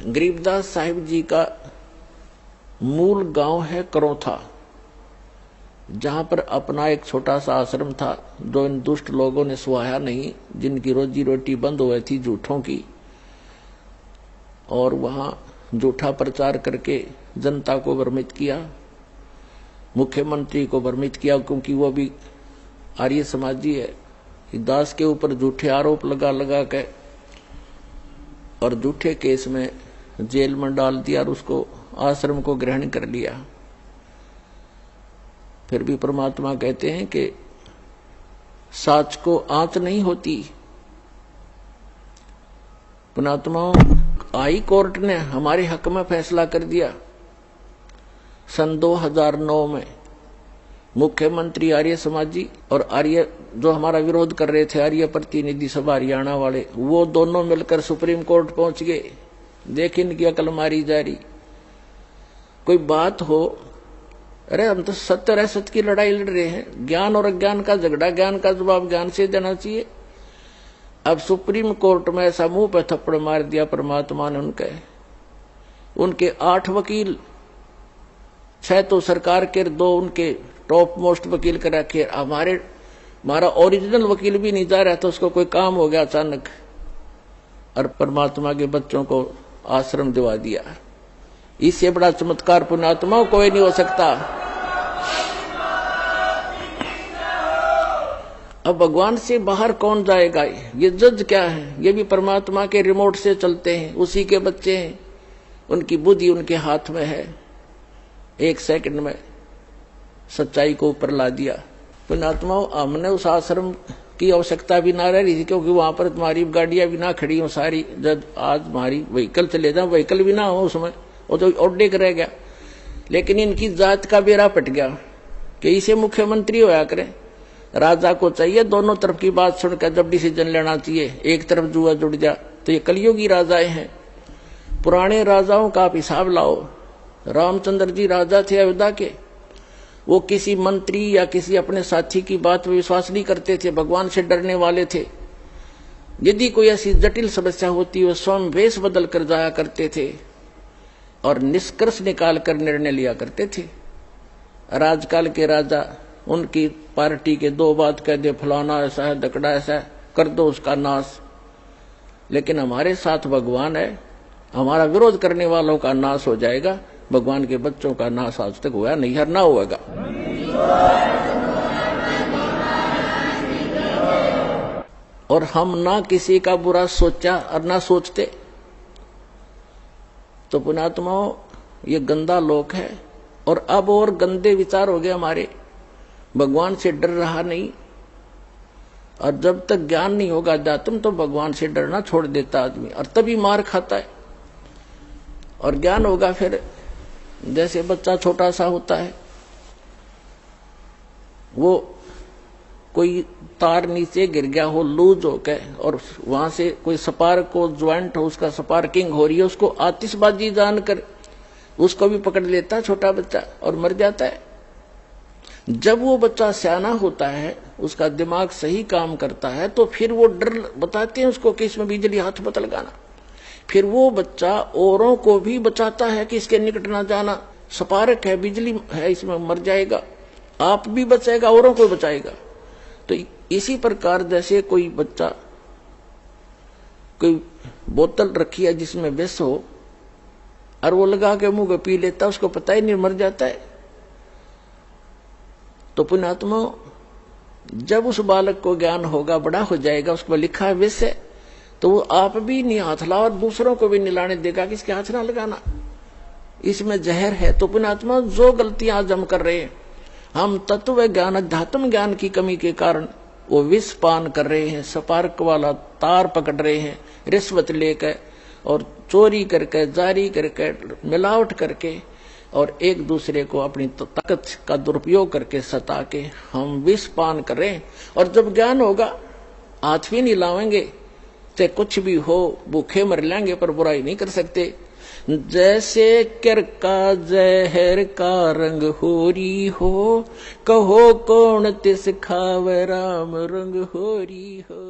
गरीबदास साहिब जी का मूल गांव है करौथा, जहां पर अपना एक छोटा सा आश्रम था जो इन दुष्ट लोगों ने सुहाया नहीं, जिनकी रोजी रोटी बंद हुई थी झूठों की, और वहां झूठा प्रचार करके जनता को भ्रमित किया, मुख्यमंत्री को भ्रमित किया, क्योंकि वो भी आर्य समाजी है। दास के ऊपर झूठे आरोप लगा लगा के और झूठे केस में जेल में डाल दिया और उसको आश्रम को ग्रहण कर लिया। फिर भी परमात्मा कहते हैं कि साच को आंच नहीं होती। पुणात्माओं, हाई कोर्ट ने हमारे हक में फैसला कर दिया। सन 2009 में मुख्यमंत्री आर्य समाजी और आर्य जो हमारा विरोध कर रहे थे, आर्य प्रतिनिधि सभा हरियाणा वाले, वो दोनों मिलकर सुप्रीम कोर्ट पहुंच गए। देख इनकी अकल मारी जा रही। कोई बात हो, अरे हम तो सत्य और असत्य की लड़ाई लड़ रहे हैं, ज्ञान और अज्ञान का झगड़ा, ज्ञान का जवाब ज्ञान से देना चाहिए। अब सुप्रीम कोर्ट में ऐसा मुंह पे थप्पड़ मार दिया परमात्मा ने उनके 8 वकील, 6 तो सरकार के, 2 उनके टॉप मोस्ट वकील कर रखे। हमारा ओरिजिनल वकील भी नहीं जा रहा था, उसको कोई काम हो गया अचानक, और परमात्मा के बच्चों को आश्रम दिवा दिया। इससे बड़ा चमत्कार पुण्यात्मा कोई नहीं हो सकता। अब भगवान से बाहर कौन जाएगा? ये जज क्या है? ये भी परमात्मा के रिमोट से चलते हैं, उसी के बच्चे हैं, उनकी बुद्धि उनके हाथ में है। 1 सेकंड में सच्चाई को ऊपर ला दिया। पुण्यात्माओं, हमने उस आश्रम की आवश्यकता भी ना रह रही थी, क्योंकि वहां पर तुम्हारी गाड़ियां भी ना खड़ी हो सारी। जब आज हमारी व्हीकल चले जाए, व्हीकल भी ना हो उसमें, वो तो ओड्डे रह गया। लेकिन इनकी जात का बेड़ा पट गया कि इसे मुख्यमंत्री होया करें। राजा को चाहिए दोनों तरफ की बात सुनकर जब डिसीजन लेना चाहिए। एक तरफ जुआ जुड़ जा तो ये कलयुगी राजाएं हैं। पुराने राजाओं का आप हिसाब लाओ। रामचंद्र जी राजा थे अयोध्या के, वो किसी मंत्री या किसी अपने साथी की बात में विश्वास नहीं करते थे, भगवान से डरने वाले थे। यदि कोई ऐसी जटिल समस्या होती, वो स्वयं वेश बदल कर जाया करते थे और निष्कर्ष निकाल कर निर्णय लिया करते थे। राजकाल के राजा, उनकी पार्टी के 2 बात कह दे, फलाना ऐसा है, दकड़ा ऐसा है, कर दो उसका नाश। लेकिन हमारे साथ भगवान है, हमारा विरोध करने वालों का नाश हो जाएगा, भगवान के बच्चों का नाश आज तक हुआ नहीं, हर ना होगा। और हम ना किसी का बुरा सोचा और ना सोचते। तो पुण्यात्माओं, ये गंदा लोक है, और अब और गंदे विचार हो गए हमारे। भगवान से डर रहा नहीं, और जब तक ज्ञान नहीं होगा अध्यात्म, तो भगवान से डरना छोड़ देता आदमी, और तभी मार खाता है। और ज्ञान होगा फिर, जैसे बच्चा छोटा सा होता है, वो कोई तार नीचे गिर गया हो लूज हो के, और वहां से कोई स्पार्क को ज्वाइंट हो, उसका स्पार्किंग हो रही है, उसको आतिशबाजी जानकर उसको भी पकड़ लेता है छोटा बच्चा और मर जाता है। जब वो बच्चा सियाना होता है, उसका दिमाग सही काम करता है, तो फिर वो डर बताते हैं उसको कि इसमें बिजली हाथ मत लगाना। फिर वो बच्चा औरों को भी बचाता है कि इसके निकट ना जाना, स्पार्क है, बिजली है, इसमें मर जाएगा, आप भी बचाएगा, औरों को बचाएगा। तो इसी प्रकार जैसे कोई बच्चा कोई बोतल रखी है जिसमें विष हो, और वो लगा के मुंह को पी लेता, उसको पता ही नहीं, मर जाता है। तो पुण्यात्मा, जब उस बालक को ज्ञान होगा, बड़ा हो जाएगा, उसको लिखा है विष है, तो वो आप भी नहीं हाथ ला और दूसरों को भी निलाने देगा कि इसके हाथ ना लगाना, इसमें जहर है। तो पुण्यात्मा, जो गलतियां आज हम कर रहे हैं, हम तत्व ज्ञान अध्यात्म ज्ञान की कमी के कारण वो विष पान कर रहे हैं, स्पार्क वाला तार पकड़ रहे हैं, रिश्वत लेकर और चोरी करके, जारी करके, मिलावट करके, और एक दूसरे को अपनी ताकत का दुरुपयोग करके सता के हम विष पान कर रहे हैं। और जब ज्ञान होगा, हाथ भी नहीं लावेंगे, चाहे कुछ भी हो, भूखे मर लेंगे पर बुराई नहीं कर सकते। जैसे कर का जहर का रंग होरी हो, कहो कौन तिस खावे राम रंग होरी हो।